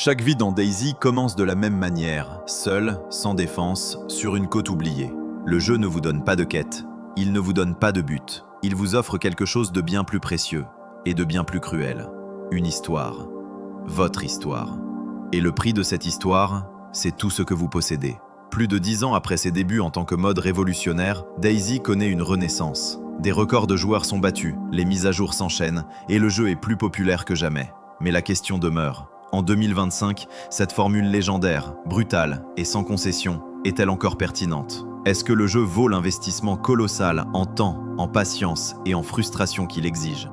Chaque vie dans DayZ commence de la même manière, seul, sans défense, sur une côte oubliée. Le jeu ne vous donne pas de quête, il ne vous donne pas de but. Il vous offre quelque chose de bien plus précieux et de bien plus cruel. Une histoire. Votre histoire. Et le prix de cette histoire, c'est tout ce que vous possédez. Plus de 10 ans après ses débuts en tant que mode révolutionnaire, DayZ connaît une renaissance. Des records de joueurs sont battus, les mises à jour s'enchaînent et le jeu est plus populaire que jamais. Mais la question demeure. En 2025, cette formule légendaire, brutale et sans concession, est-elle encore pertinente? Est-ce que le jeu vaut l'investissement colossal en temps, en patience et en frustration qu'il exige?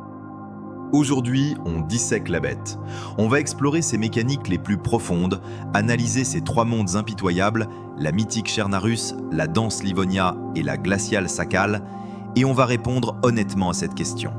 Aujourd'hui, on dissèque la bête. On va explorer ses mécaniques les plus profondes, analyser ces 3 mondes impitoyables, la mythique Chernarus, la dense Livonia et la glaciale Sakal, et on va répondre honnêtement à cette question.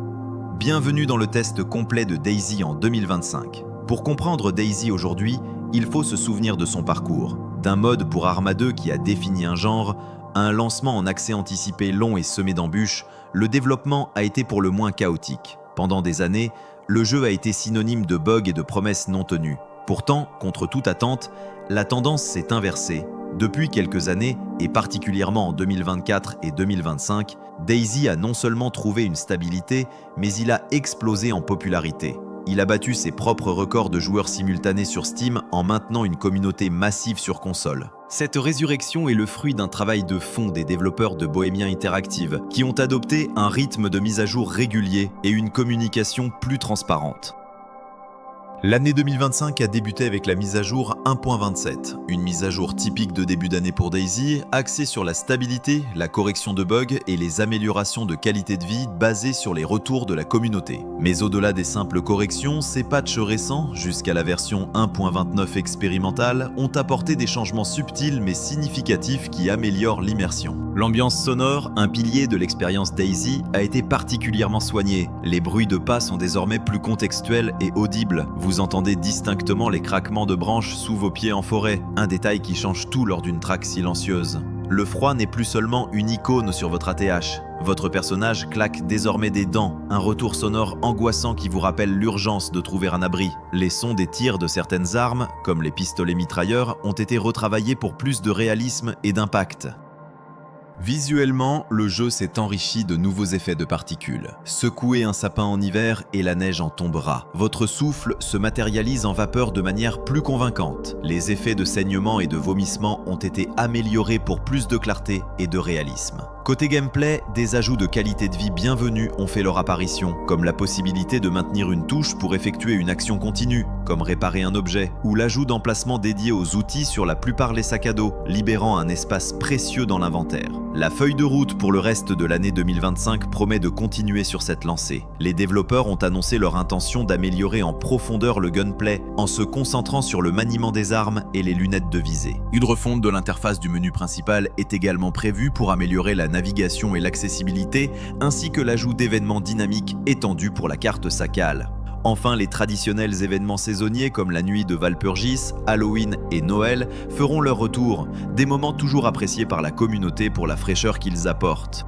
Bienvenue dans le test complet de DayZ en 2025. Pour comprendre DayZ aujourd'hui, il faut se souvenir de son parcours. D'un mode pour Arma 2 qui a défini un genre, à un lancement en accès anticipé long et semé d'embûches, le développement a été pour le moins chaotique. Pendant des années, le jeu a été synonyme de bugs et de promesses non tenues. Pourtant, contre toute attente, la tendance s'est inversée. Depuis quelques années, et particulièrement en 2024 et 2025, DayZ a non seulement trouvé une stabilité, mais il a explosé en popularité. Il a battu ses propres records de joueurs simultanés sur Steam en maintenant une communauté massive sur console. Cette résurrection est le fruit d'un travail de fond des développeurs de Bohemia Interactive, qui ont adopté un rythme de mise à jour régulier et une communication plus transparente. L'année 2025 a débuté avec la mise à jour 1.27, une mise à jour typique de début d'année pour DayZ, axée sur la stabilité, la correction de bugs et les améliorations de qualité de vie basées sur les retours de la communauté. Mais au-delà des simples corrections, ces patchs récents, jusqu'à la version 1.29 expérimentale, ont apporté des changements subtils mais significatifs qui améliorent l'immersion. L'ambiance sonore, un pilier de l'expérience DayZ, a été particulièrement soignée. Les bruits de pas sont désormais plus contextuels et audibles. Vous entendez distinctement les craquements de branches sous vos pieds en forêt, un détail qui change tout lors d'une traque silencieuse. Le froid n'est plus seulement une icône sur votre ATH. Votre personnage claque désormais des dents, un retour sonore angoissant qui vous rappelle l'urgence de trouver un abri. Les sons des tirs de certaines armes, comme les pistolets mitrailleurs, ont été retravaillés pour plus de réalisme et d'impact. Visuellement, le jeu s'est enrichi de nouveaux effets de particules. Secouez un sapin en hiver et la neige en tombera. Votre souffle se matérialise en vapeur de manière plus convaincante. Les effets de saignement et de vomissement ont été améliorés pour plus de clarté et de réalisme. Côté gameplay, des ajouts de qualité de vie bienvenus ont fait leur apparition, comme la possibilité de maintenir une touche pour effectuer une action continue, comme réparer un objet, ou l'ajout d'emplacements dédiés aux outils sur la plupart des sacs à dos, libérant un espace précieux dans l'inventaire. La feuille de route pour le reste de l'année 2025 promet de continuer sur cette lancée. Les développeurs ont annoncé leur intention d'améliorer en profondeur le gunplay en se concentrant sur le maniement des armes et les lunettes de visée. Une refonte de l'interface du menu principal est également prévue pour améliorer la navigation et l'accessibilité, ainsi que l'ajout d'événements dynamiques étendus pour la carte Sakal. Enfin, les traditionnels événements saisonniers comme la nuit de Walpurgis, Halloween et Noël feront leur retour, des moments toujours appréciés par la communauté pour la fraîcheur qu'ils apportent.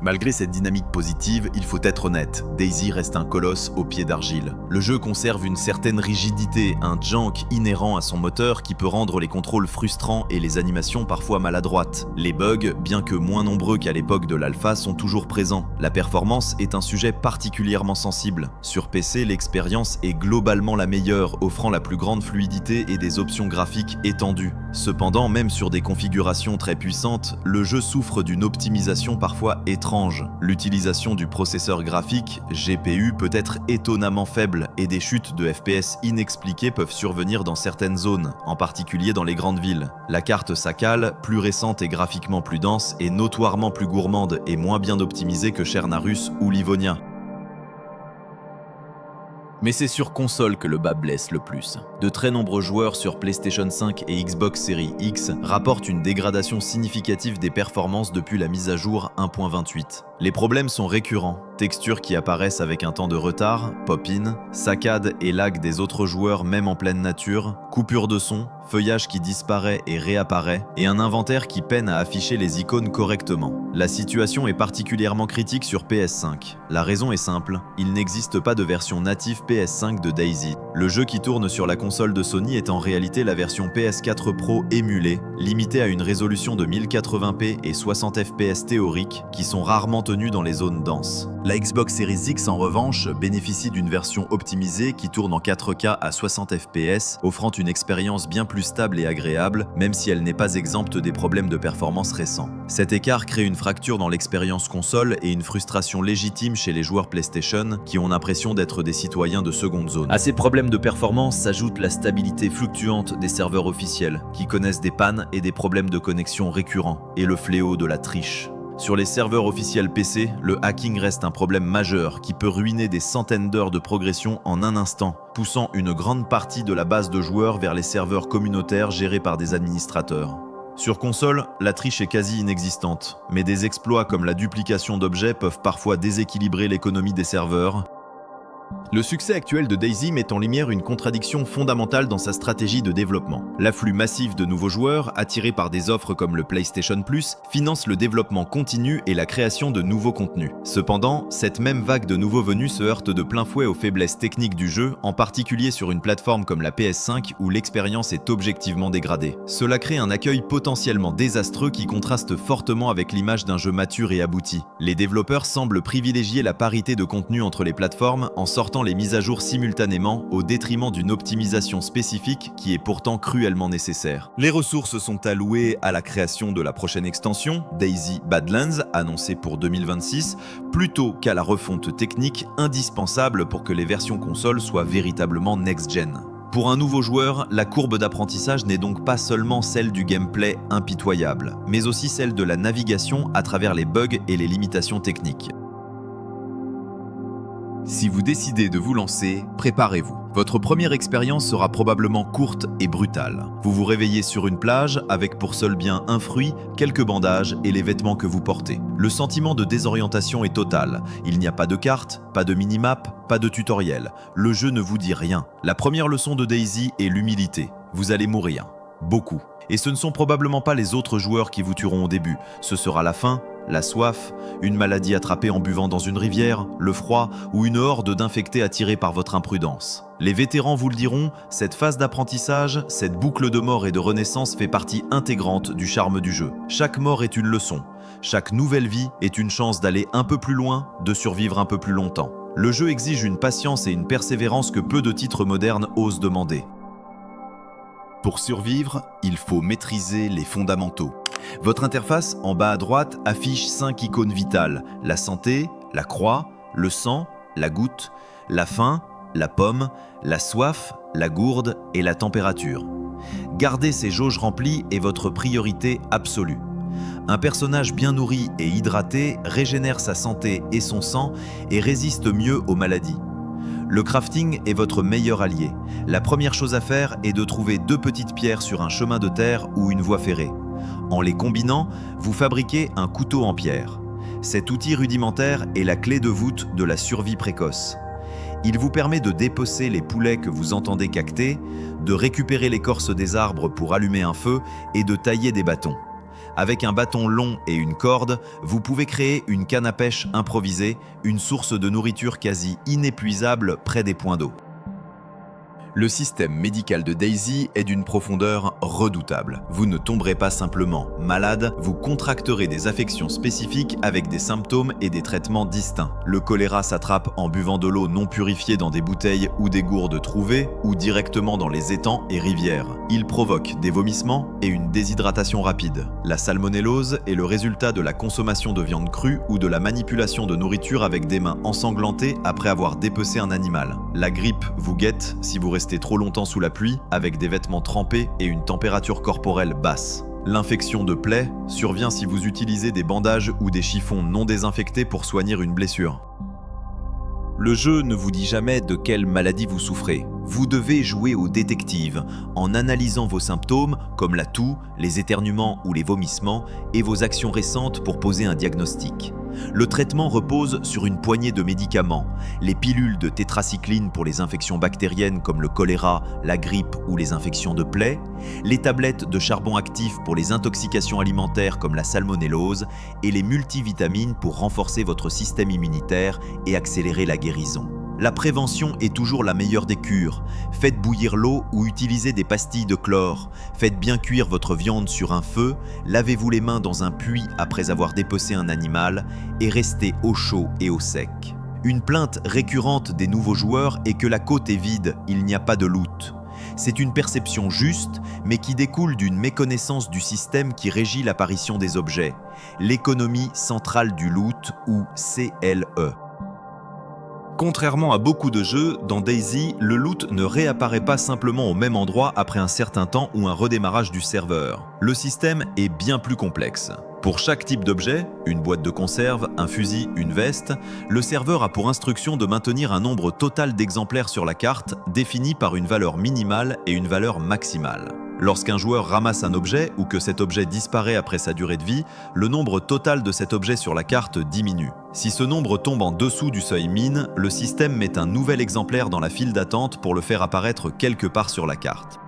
Malgré cette dynamique positive, il faut être honnête, DayZ reste un colosse aux pieds d'argile. Le jeu conserve une certaine rigidité, un jank inhérent à son moteur qui peut rendre les contrôles frustrants et les animations parfois maladroites. Les bugs, bien que moins nombreux qu'à l'époque de l'alpha, sont toujours présents. La performance est un sujet particulièrement sensible. Sur PC, l'expérience est globalement la meilleure, offrant la plus grande fluidité et des options graphiques étendues. Cependant, même sur des configurations très puissantes, le jeu souffre d'une optimisation parfois étrange. L'utilisation du processeur graphique, GPU, peut être étonnamment faible et des chutes de FPS inexpliquées peuvent survenir dans certaines zones, en particulier dans les grandes villes. La carte Sakal, plus récente et graphiquement plus dense, est notoirement plus gourmande et moins bien optimisée que Chernarus ou Livonia. Mais c'est sur console que le bas blesse le plus. De très nombreux joueurs sur PlayStation 5 et Xbox Series X rapportent une dégradation significative des performances depuis la mise à jour 1.28. Les problèmes sont récurrents, textures qui apparaissent avec un temps de retard, pop-in, saccades et lag des autres joueurs même en pleine nature, coupure de son, feuillage qui disparaît et réapparaît, et un inventaire qui peine à afficher les icônes correctement. La situation est particulièrement critique sur PS5. La raison est simple, il n'existe pas de version native PS5 de DayZ. Le jeu qui tourne sur la console de Sony est en réalité la version PS4 Pro émulée, limitée à une résolution de 1080p et 60 fps théoriques qui sont rarement tenus dans les zones denses. La Xbox Series X en revanche bénéficie d'une version optimisée qui tourne en 4K à 60 fps, offrant une expérience bien plus stable et agréable, même si elle n'est pas exempte des problèmes de performance récents. Cet écart crée une fracture dans l'expérience console et une frustration légitime chez les joueurs PlayStation qui ont l'impression d'être des citoyens de seconde zone. À ces problèmes de performance s'ajoute la stabilité fluctuante des serveurs officiels, qui connaissent des pannes et des problèmes de connexion récurrents, et le fléau de la triche. Sur les serveurs officiels PC, le hacking reste un problème majeur qui peut ruiner des centaines d'heures de progression en un instant, poussant une grande partie de la base de joueurs vers les serveurs communautaires gérés par des administrateurs. Sur console, la triche est quasi inexistante, mais des exploits comme la duplication d'objets peuvent parfois déséquilibrer l'économie des serveurs. Le succès actuel de DayZ met en lumière une contradiction fondamentale dans sa stratégie de développement. L'afflux massif de nouveaux joueurs, attirés par des offres comme le PlayStation Plus, finance le développement continu et la création de nouveaux contenus. Cependant, cette même vague de nouveaux venus se heurte de plein fouet aux faiblesses techniques du jeu, en particulier sur une plateforme comme la PS5 où l'expérience est objectivement dégradée. Cela crée un accueil potentiellement désastreux qui contraste fortement avec l'image d'un jeu mature et abouti. Les développeurs semblent privilégier la parité de contenu entre les plateformes en sortant les mises à jour simultanément au détriment d'une optimisation spécifique qui est pourtant cruellement nécessaire. Les ressources sont allouées à la création de la prochaine extension, DayZ Badlands, annoncée pour 2026, plutôt qu'à la refonte technique indispensable pour que les versions consoles soient véritablement next-gen. Pour un nouveau joueur, la courbe d'apprentissage n'est donc pas seulement celle du gameplay impitoyable, mais aussi celle de la navigation à travers les bugs et les limitations techniques. Si vous décidez de vous lancer, préparez-vous. Votre première expérience sera probablement courte et brutale. Vous vous réveillez sur une plage avec pour seul bien un fruit, quelques bandages et les vêtements que vous portez. Le sentiment de désorientation est total. Il n'y a pas de carte, pas de minimap, pas de tutoriel. Le jeu ne vous dit rien. La première leçon de DayZ est l'humilité. Vous allez mourir. Beaucoup. Et ce ne sont probablement pas les autres joueurs qui vous tueront au début. Ce sera la faim, la soif, une maladie attrapée en buvant dans une rivière, le froid ou une horde d'infectés attirés par votre imprudence. Les vétérans vous le diront, cette phase d'apprentissage, cette boucle de mort et de renaissance fait partie intégrante du charme du jeu. Chaque mort est une leçon. Chaque nouvelle vie est une chance d'aller un peu plus loin, de survivre un peu plus longtemps. Le jeu exige une patience et une persévérance que peu de titres modernes osent demander. Pour survivre, il faut maîtriser les fondamentaux. Votre interface, en bas à droite, affiche 5 icônes vitales. La santé, la croix, le sang, la goutte, la faim, la pomme, la soif, la gourde et la température. Garder ces jauges remplies est votre priorité absolue. Un personnage bien nourri et hydraté régénère sa santé et son sang et résiste mieux aux maladies. Le crafting est votre meilleur allié. La première chose à faire est de trouver 2 petites pierres sur un chemin de terre ou une voie ferrée. En les combinant, vous fabriquez un couteau en pierre. Cet outil rudimentaire est la clé de voûte de la survie précoce. Il vous permet de dépecer les poulets que vous entendez cacter, de récupérer l'écorce des arbres pour allumer un feu et de tailler des bâtons. Avec un bâton long et une corde, vous pouvez créer une canne à pêche improvisée, une source de nourriture quasi inépuisable près des points d'eau. Le système médical de DayZ est d'une profondeur redoutable. Vous ne tomberez pas simplement malade, vous contracterez des affections spécifiques avec des symptômes et des traitements distincts. Le choléra s'attrape en buvant de l'eau non purifiée dans des bouteilles ou des gourdes trouvées ou directement dans les étangs et rivières. Il provoque des vomissements et une déshydratation rapide. La salmonellose est le résultat de la consommation de viande crue ou de la manipulation de nourriture avec des mains ensanglantées après avoir dépecé un animal. La grippe vous guette si vous restez trop longtemps sous la pluie, avec des vêtements trempés et une température corporelle basse. L'infection de plaie survient si vous utilisez des bandages ou des chiffons non désinfectés pour soigner une blessure. Le jeu ne vous dit jamais de quelle maladie vous souffrez. Vous devez jouer au détective en analysant vos symptômes comme la toux, les éternuements ou les vomissements et vos actions récentes pour poser un diagnostic. Le traitement repose sur une poignée de médicaments, les pilules de tétracycline pour les infections bactériennes comme le choléra, la grippe ou les infections de plaie, les tablettes de charbon actif pour les intoxications alimentaires comme la salmonellose et les multivitamines pour renforcer votre système immunitaire et accélérer la guérison. La prévention est toujours la meilleure des cures. Faites bouillir l'eau ou utilisez des pastilles de chlore. Faites bien cuire votre viande sur un feu, lavez-vous les mains dans un puits après avoir dépecé un animal et restez au chaud et au sec. Une plainte récurrente des nouveaux joueurs est que la côte est vide, il n'y a pas de loot. C'est une perception juste, mais qui découle d'une méconnaissance du système qui régit l'apparition des objets, l'économie centrale du loot ou CLE. Contrairement à beaucoup de jeux, dans DayZ, le loot ne réapparaît pas simplement au même endroit après un certain temps ou un redémarrage du serveur. Le système est bien plus complexe. Pour chaque type d'objet, une boîte de conserve, un fusil, une veste, le serveur a pour instruction de maintenir un nombre total d'exemplaires sur la carte, défini par une valeur minimale et une valeur maximale. Lorsqu'un joueur ramasse un objet ou que cet objet disparaît après sa durée de vie, le nombre total de cet objet sur la carte diminue. Si ce nombre tombe en dessous du seuil mine, le système met un nouvel exemplaire dans la file d'attente pour le faire apparaître quelque part sur la carte.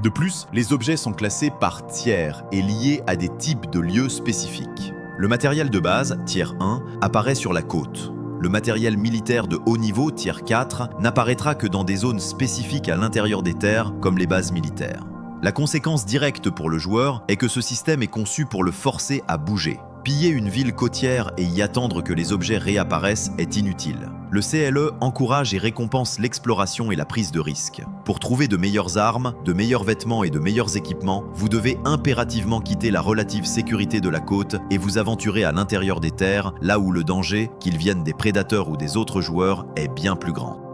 De plus, les objets sont classés par tiers et liés à des types de lieux spécifiques. Le matériel de base, tiers 1, apparaît sur la côte. Le matériel militaire de haut niveau, tiers 4, n'apparaîtra que dans des zones spécifiques à l'intérieur des terres, comme les bases militaires. La conséquence directe pour le joueur est que ce système est conçu pour le forcer à bouger. Piller une ville côtière et y attendre que les objets réapparaissent est inutile. Le CLE encourage et récompense l'exploration et la prise de risque. Pour trouver de meilleures armes, de meilleurs vêtements et de meilleurs équipements, vous devez impérativement quitter la relative sécurité de la côte et vous aventurer à l'intérieur des terres, là où le danger, qu'il vienne des prédateurs ou des autres joueurs, est bien plus grand.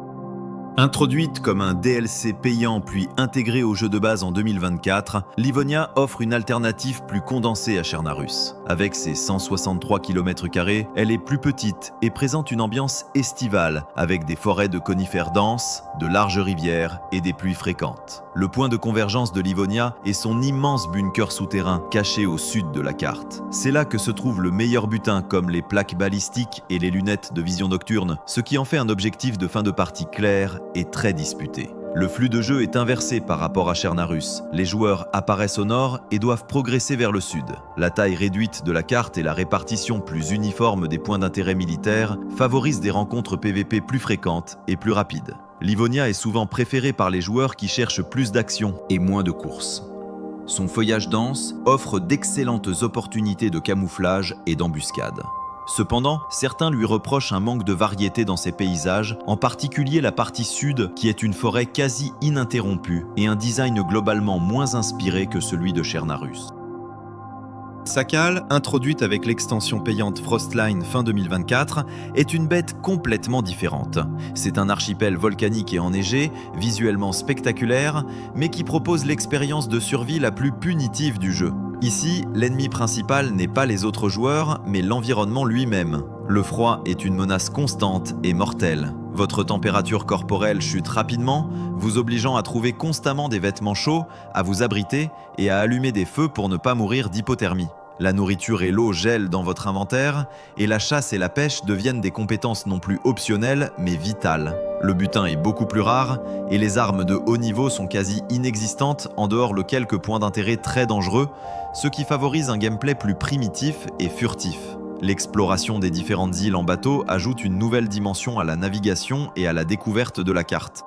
Introduite comme un DLC payant puis intégrée au jeu de base en 2024, Livonia offre une alternative plus condensée à Chernarus. Avec ses 163 km², elle est plus petite et présente une ambiance estivale, avec des forêts de conifères denses, de larges rivières et des pluies fréquentes. Le point de convergence de Livonia est son immense bunker souterrain caché au sud de la carte. C'est là que se trouve le meilleur butin comme les plaques balistiques et les lunettes de vision nocturne, ce qui en fait un objectif de fin de partie clair et très disputé. Le flux de jeu est inversé par rapport à Chernarus. Les joueurs apparaissent au nord et doivent progresser vers le sud. La taille réduite de la carte et la répartition plus uniforme des points d'intérêt militaires favorisent des rencontres PVP plus fréquentes et plus rapides. Livonia est souvent préférée par les joueurs qui cherchent plus d'action et moins de courses. Son feuillage dense offre d'excellentes opportunités de camouflage et d'embuscade. Cependant, certains lui reprochent un manque de variété dans ses paysages, en particulier la partie sud qui est une forêt quasi ininterrompue et un design globalement moins inspiré que celui de Chernarus. Sakal, introduite avec l'extension payante Frostline fin 2024, est une bête complètement différente. C'est un archipel volcanique et enneigé, visuellement spectaculaire, mais qui propose l'expérience de survie la plus punitive du jeu. Ici, l'ennemi principal n'est pas les autres joueurs, mais l'environnement lui-même. Le froid est une menace constante et mortelle. Votre température corporelle chute rapidement, vous obligeant à trouver constamment des vêtements chauds, à vous abriter et à allumer des feux pour ne pas mourir d'hypothermie. La nourriture et l'eau gèlent dans votre inventaire, et la chasse et la pêche deviennent des compétences non plus optionnelles, mais vitales. Le butin est beaucoup plus rare, et les armes de haut niveau sont quasi inexistantes en dehors de quelques points d'intérêt très dangereux, ce qui favorise un gameplay plus primitif et furtif. L'exploration des différentes îles en bateau ajoute une nouvelle dimension à la navigation et à la découverte de la carte.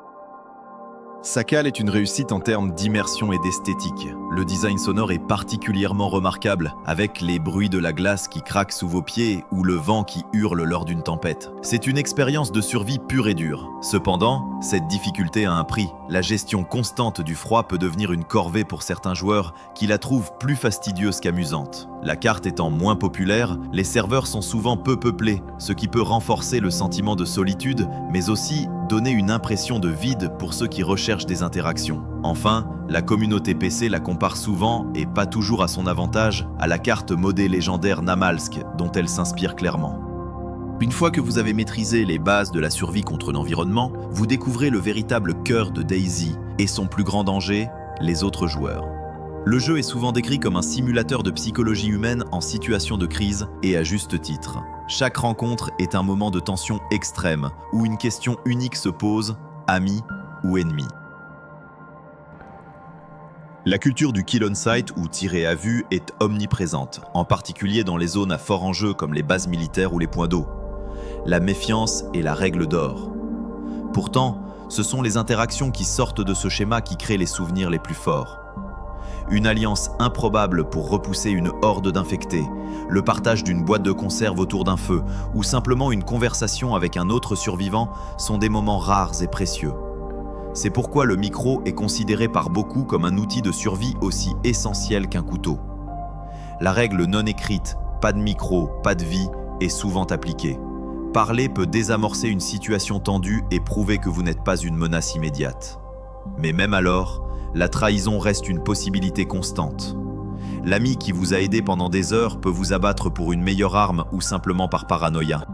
Sakal est une réussite en termes d'immersion et d'esthétique. Le design sonore est particulièrement remarquable, avec les bruits de la glace qui craque sous vos pieds ou le vent qui hurle lors d'une tempête. C'est une expérience de survie pure et dure. Cependant, cette difficulté a un prix. La gestion constante du froid peut devenir une corvée pour certains joueurs qui la trouvent plus fastidieuse qu'amusante. La carte étant moins populaire, les serveurs sont souvent peu peuplés, ce qui peut renforcer le sentiment de solitude, mais aussi donner une impression de vide pour ceux qui recherchent des interactions. Enfin, la communauté PC la compare souvent, et pas toujours à son avantage, à la carte modée légendaire Namalsk, dont elle s'inspire clairement. Une fois que vous avez maîtrisé les bases de la survie contre l'environnement, vous découvrez le véritable cœur de DayZ et son plus grand danger, les autres joueurs. Le jeu est souvent décrit comme un simulateur de psychologie humaine en situation de crise, et à juste titre. Chaque rencontre est un moment de tension extrême, où une question unique se pose, ami ou ennemi. La culture du kill on sight ou tirer à vue est omniprésente, en particulier dans les zones à fort enjeu comme les bases militaires ou les points d'eau. La méfiance est la règle d'or. Pourtant, ce sont les interactions qui sortent de ce schéma qui créent les souvenirs les plus forts. Une alliance improbable pour repousser une horde d'infectés, le partage d'une boîte de conserve autour d'un feu ou simplement une conversation avec un autre survivant sont des moments rares et précieux. C'est pourquoi le micro est considéré par beaucoup comme un outil de survie aussi essentiel qu'un couteau. La règle non écrite « pas de micro, pas de vie » est souvent appliquée. Parler peut désamorcer une situation tendue et prouver que vous n'êtes pas une menace immédiate. Mais même alors, la trahison reste une possibilité constante. L'ami qui vous a aidé pendant des heures peut vous abattre pour une meilleure arme ou simplement par paranoïa.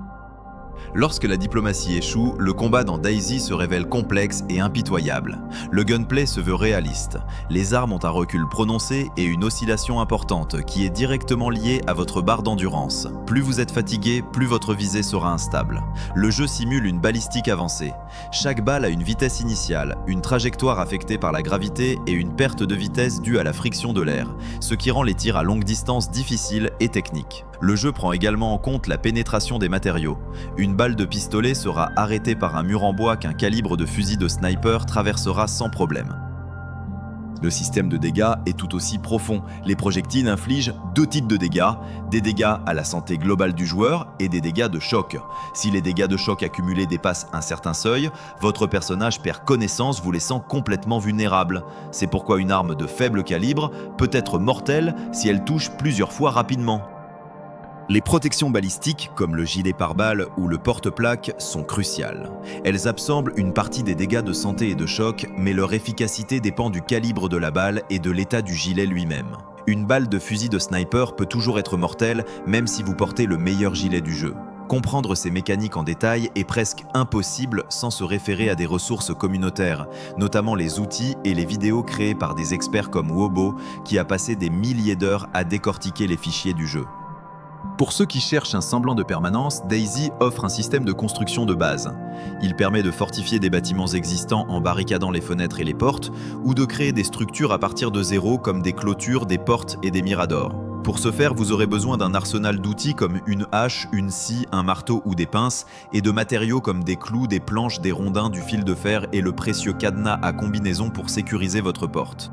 Lorsque la diplomatie échoue, le combat dans DayZ se révèle complexe et impitoyable. Le gunplay se veut réaliste. Les armes ont un recul prononcé et une oscillation importante qui est directement liée à votre barre d'endurance. Plus vous êtes fatigué, plus votre visée sera instable. Le jeu simule une balistique avancée. Chaque balle a une vitesse initiale, une trajectoire affectée par la gravité et une perte de vitesse due à la friction de l'air, ce qui rend les tirs à longue distance difficiles et techniques. Le jeu prend également en compte la pénétration des matériaux. Une balle de pistolet sera arrêtée par un mur en bois qu'un calibre de fusil de sniper traversera sans problème. Le système de dégâts est tout aussi profond. Les projectiles infligent 2 types de dégâts, des dégâts à la santé globale du joueur et des dégâts de choc. Si les dégâts de choc accumulés dépassent un certain seuil, votre personnage perd connaissance, vous laissant complètement vulnérable. C'est pourquoi une arme de faible calibre peut être mortelle si elle touche plusieurs fois rapidement. Les protections balistiques, comme le gilet pare-balles ou le porte-plaque, sont cruciales. Elles absorbent une partie des dégâts de santé et de choc, mais leur efficacité dépend du calibre de la balle et de l'état du gilet lui-même. Une balle de fusil de sniper peut toujours être mortelle, même si vous portez le meilleur gilet du jeu. Comprendre ces mécaniques en détail est presque impossible sans se référer à des ressources communautaires, notamment les outils et les vidéos créées par des experts comme Wobo, qui a passé des milliers d'heures à décortiquer les fichiers du jeu. Pour ceux qui cherchent un semblant de permanence, DayZ offre un système de construction de base. Il permet de fortifier des bâtiments existants en barricadant les fenêtres et les portes, ou de créer des structures à partir de zéro comme des clôtures, des portes et des miradors. Pour ce faire, vous aurez besoin d'un arsenal d'outils comme une hache, une scie, un marteau ou des pinces, et de matériaux comme des clous, des planches, des rondins, du fil de fer et le précieux cadenas à combinaison pour sécuriser votre porte.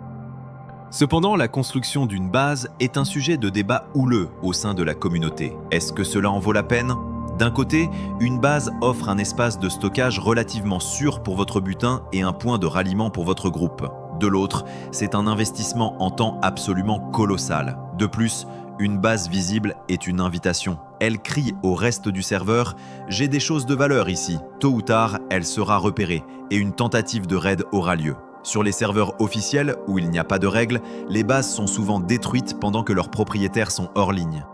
Cependant, la construction d'une base est un sujet de débat houleux au sein de la communauté. Est-ce que cela en vaut la peine ? D'un côté, une base offre un espace de stockage relativement sûr pour votre butin et un point de ralliement pour votre groupe. De l'autre, c'est un investissement en temps absolument colossal. De plus, une base visible est une invitation. Elle crie au reste du serveur « J'ai des choses de valeur ici ». Tôt ou tard, elle sera repérée et une tentative de raid aura lieu. Sur les serveurs officiels, où il n'y a pas de règles, les bases sont souvent détruites pendant que leurs propriétaires sont hors ligne.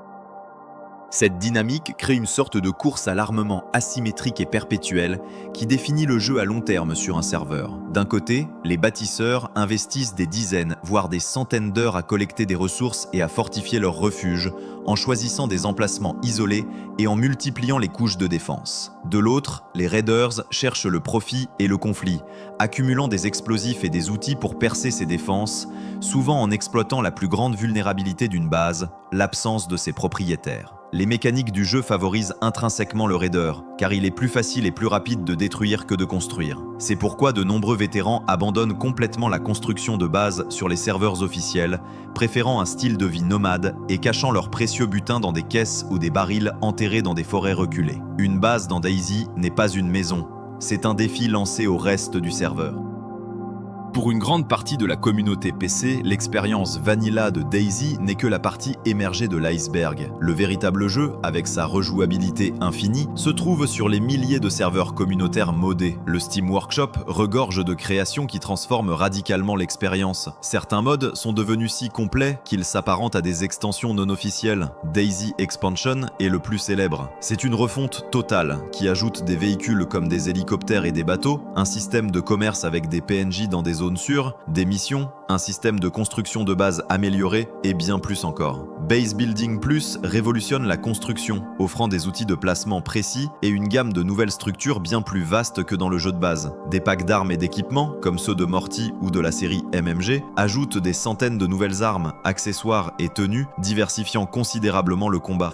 Cette dynamique crée une sorte de course à l'armement asymétrique et perpétuelle qui définit le jeu à long terme sur un serveur. D'un côté, les bâtisseurs investissent des dizaines, voire des centaines d'heures à collecter des ressources et à fortifier leurs refuges, en choisissant des emplacements isolés et en multipliant les couches de défense. De l'autre, les raiders cherchent le profit et le conflit, accumulant des explosifs et des outils pour percer ses défenses, souvent en exploitant la plus grande vulnérabilité d'une base, l'absence de ses propriétaires. Les mécaniques du jeu favorisent intrinsèquement le raider, car il est plus facile et plus rapide de détruire que de construire. C'est pourquoi de nombreux vétérans abandonnent complètement la construction de base sur les serveurs officiels, préférant un style de vie nomade et cachant leurs précieux butins dans des caisses ou des barils enterrés dans des forêts reculées. Une base dans DayZ n'est pas une maison, c'est un défi lancé au reste du serveur. Pour une grande partie de la communauté PC, l'expérience vanilla de DayZ n'est que la partie émergée de l'iceberg. Le véritable jeu, avec sa rejouabilité infinie, se trouve sur les milliers de serveurs communautaires modés. Le Steam Workshop regorge de créations qui transforment radicalement l'expérience. Certains mods sont devenus si complets qu'ils s'apparentent à des extensions non officielles. DayZ Expansion est le plus célèbre. C'est une refonte totale qui ajoute des véhicules comme des hélicoptères et des bateaux, un système de commerce avec des PNJ dans des zones sûres, des missions, un système de construction de base amélioré et bien plus encore. Base Building Plus révolutionne la construction, offrant des outils de placement précis et une gamme de nouvelles structures bien plus vastes que dans le jeu de base. Des packs d'armes et d'équipements, comme ceux de Morty ou de la série MMG, ajoutent des centaines de nouvelles armes, accessoires et tenues, diversifiant considérablement le combat.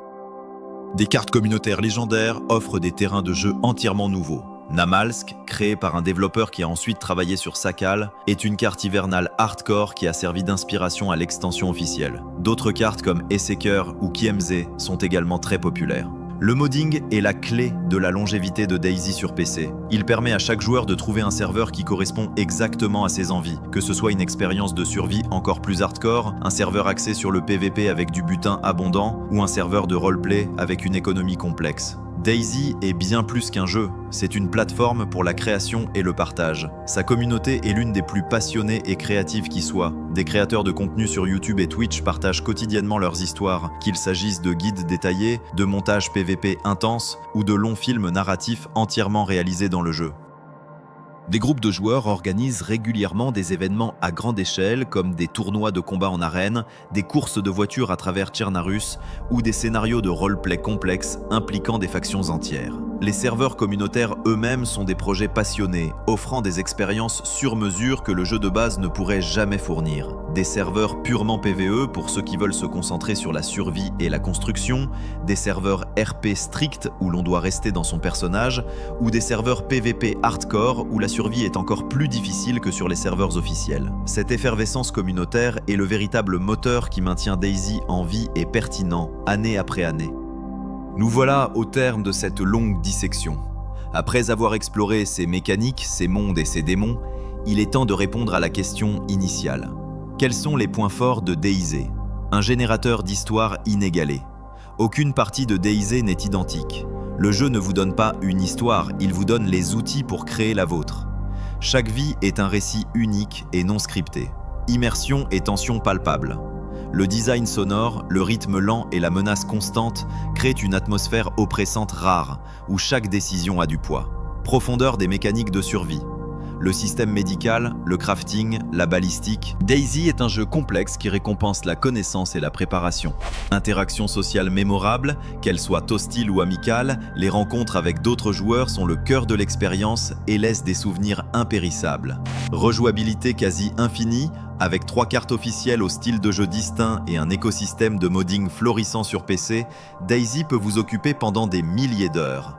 Des cartes communautaires légendaires offrent des terrains de jeu entièrement nouveaux. Namalsk, créé par un développeur qui a ensuite travaillé sur Sakal, est une carte hivernale hardcore qui a servi d'inspiration à l'extension officielle. D'autres cartes comme Esseker ou Kiemze sont également très populaires. Le modding est la clé de la longévité de DayZ sur PC. Il permet à chaque joueur de trouver un serveur qui correspond exactement à ses envies, que ce soit une expérience de survie encore plus hardcore, un serveur axé sur le PVP avec du butin abondant, ou un serveur de roleplay avec une économie complexe. DayZ est bien plus qu'un jeu, c'est une plateforme pour la création et le partage. Sa communauté est l'une des plus passionnées et créatives qui soit. Des créateurs de contenu sur YouTube et Twitch partagent quotidiennement leurs histoires, qu'il s'agisse de guides détaillés, de montages PVP intenses ou de longs films narratifs entièrement réalisés dans le jeu. Des groupes de joueurs organisent régulièrement des événements à grande échelle comme des tournois de combat en arène, des courses de voitures à travers Tchernarus ou des scénarios de roleplay complexes impliquant des factions entières. Les serveurs communautaires eux-mêmes sont des projets passionnés, offrant des expériences sur mesure que le jeu de base ne pourrait jamais fournir. Des serveurs purement PvE pour ceux qui veulent se concentrer sur la survie et la construction, des serveurs RP stricts où l'on doit rester dans son personnage, ou des serveurs PvP hardcore où la survie est encore plus difficile que sur les serveurs officiels. Cette effervescence communautaire est le véritable moteur qui maintient DayZ en vie et pertinent, année après année. Nous voilà au terme de cette longue dissection. Après avoir exploré ses mécaniques, ses mondes et ses démons, il est temps de répondre à la question initiale. Quels sont les points forts de DayZ? Un générateur d'histoire inégalé. Aucune partie de DayZ n'est identique. Le jeu ne vous donne pas une histoire, il vous donne les outils pour créer la vôtre. Chaque vie est un récit unique et non scripté. Immersion et tension palpables. Le design sonore, le rythme lent et la menace constante créent une atmosphère oppressante rare, où chaque décision a du poids. Profondeur des mécaniques de survie. Le système médical, le crafting, la balistique. DayZ est un jeu complexe qui récompense la connaissance et la préparation. Interaction sociale mémorable, qu'elle soit hostile ou amicale, les rencontres avec d'autres joueurs sont le cœur de l'expérience et laissent des souvenirs impérissables. Rejouabilité quasi infinie, avec 3 cartes officielles au style de jeu distinct et un écosystème de modding florissant sur PC, DayZ peut vous occuper pendant des milliers d'heures.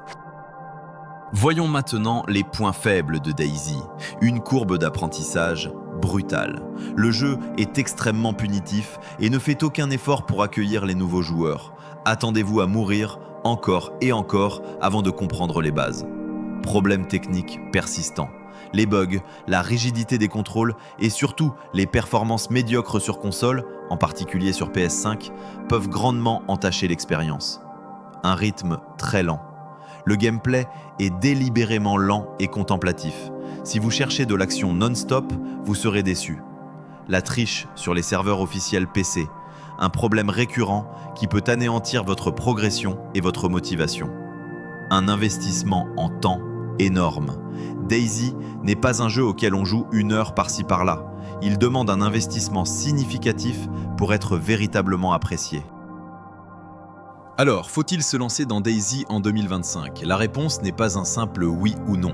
Voyons maintenant les points faibles de DayZ. Une courbe d'apprentissage brutale. Le jeu est extrêmement punitif et ne fait aucun effort pour accueillir les nouveaux joueurs. Attendez-vous à mourir encore et encore avant de comprendre les bases. Problèmes techniques persistants. Les bugs, la rigidité des contrôles et surtout les performances médiocres sur console, en particulier sur PS5, peuvent grandement entacher l'expérience. Un rythme très lent. Le gameplay est délibérément lent et contemplatif. Si vous cherchez de l'action non-stop, vous serez déçu. La triche sur les serveurs officiels PC, un problème récurrent qui peut anéantir votre progression et votre motivation. Un investissement en temps énorme. DayZ n'est pas un jeu auquel on joue 1 heure par-ci par-là. Il demande un investissement significatif pour être véritablement apprécié. Alors, faut-il se lancer dans DayZ en 2025? La réponse n'est pas un simple oui ou non.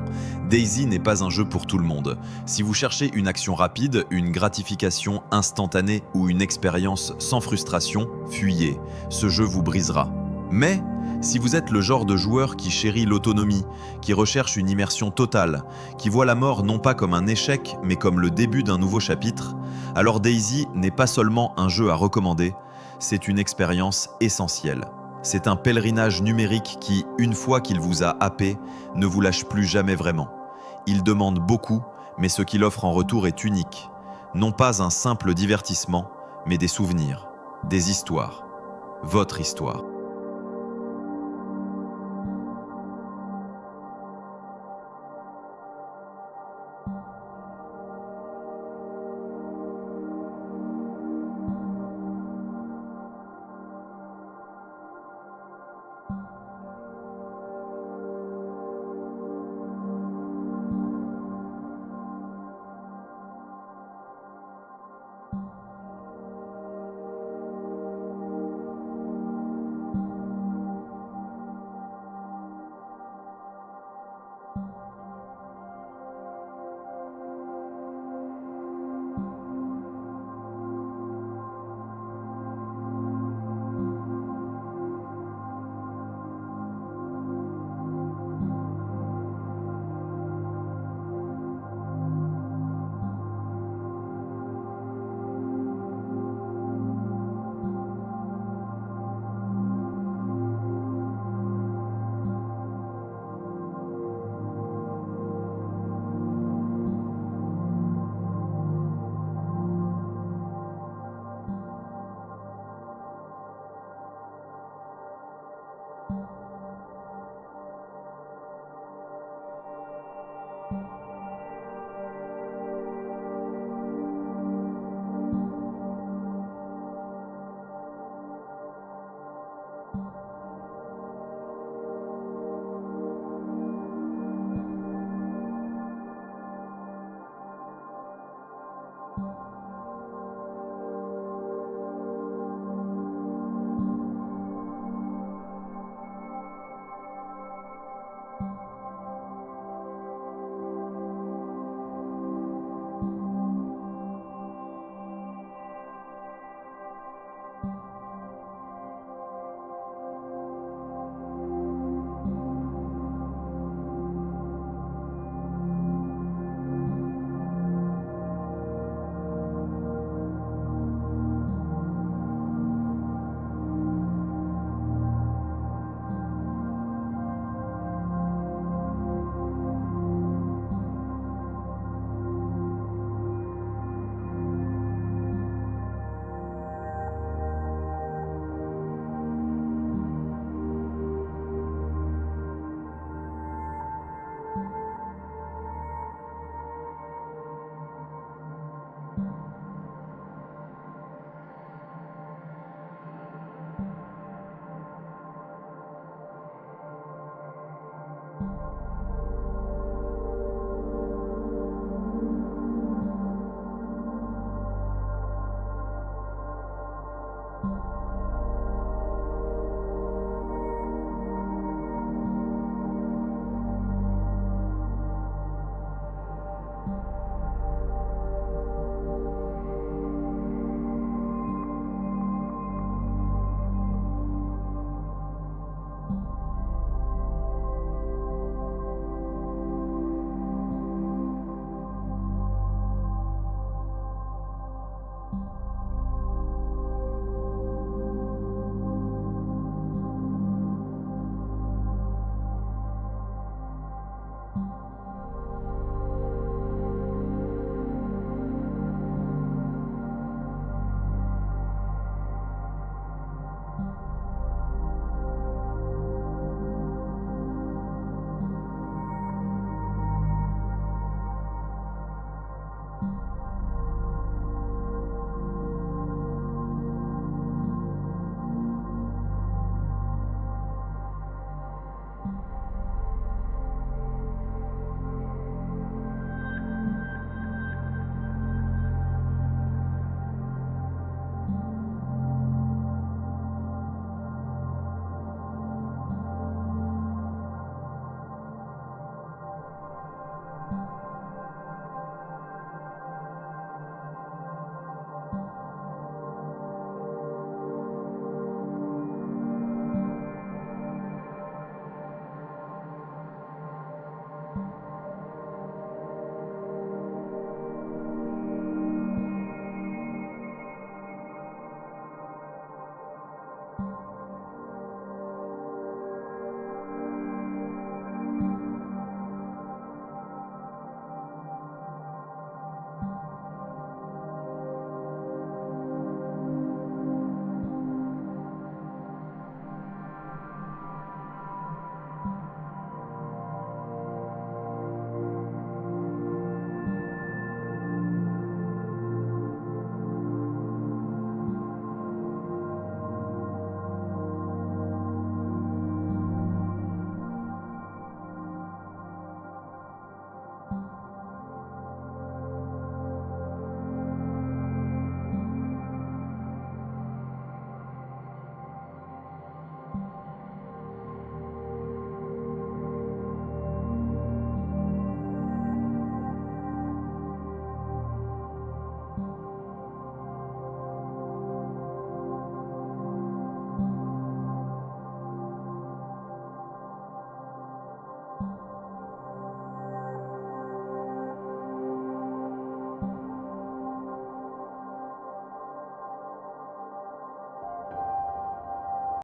DayZ n'est pas un jeu pour tout le monde. Si vous cherchez une action rapide, une gratification instantanée ou une expérience sans frustration, fuyez. Ce jeu vous brisera. Mais, si vous êtes le genre de joueur qui chérit l'autonomie, qui recherche une immersion totale, qui voit la mort non pas comme un échec, mais comme le début d'un nouveau chapitre, alors DayZ n'est pas seulement un jeu à recommander, c'est une expérience essentielle. C'est un pèlerinage numérique qui, une fois qu'il vous a happé, ne vous lâche plus jamais vraiment. Il demande beaucoup, mais ce qu'il offre en retour est unique. Non pas un simple divertissement, mais des souvenirs, des histoires. Votre histoire.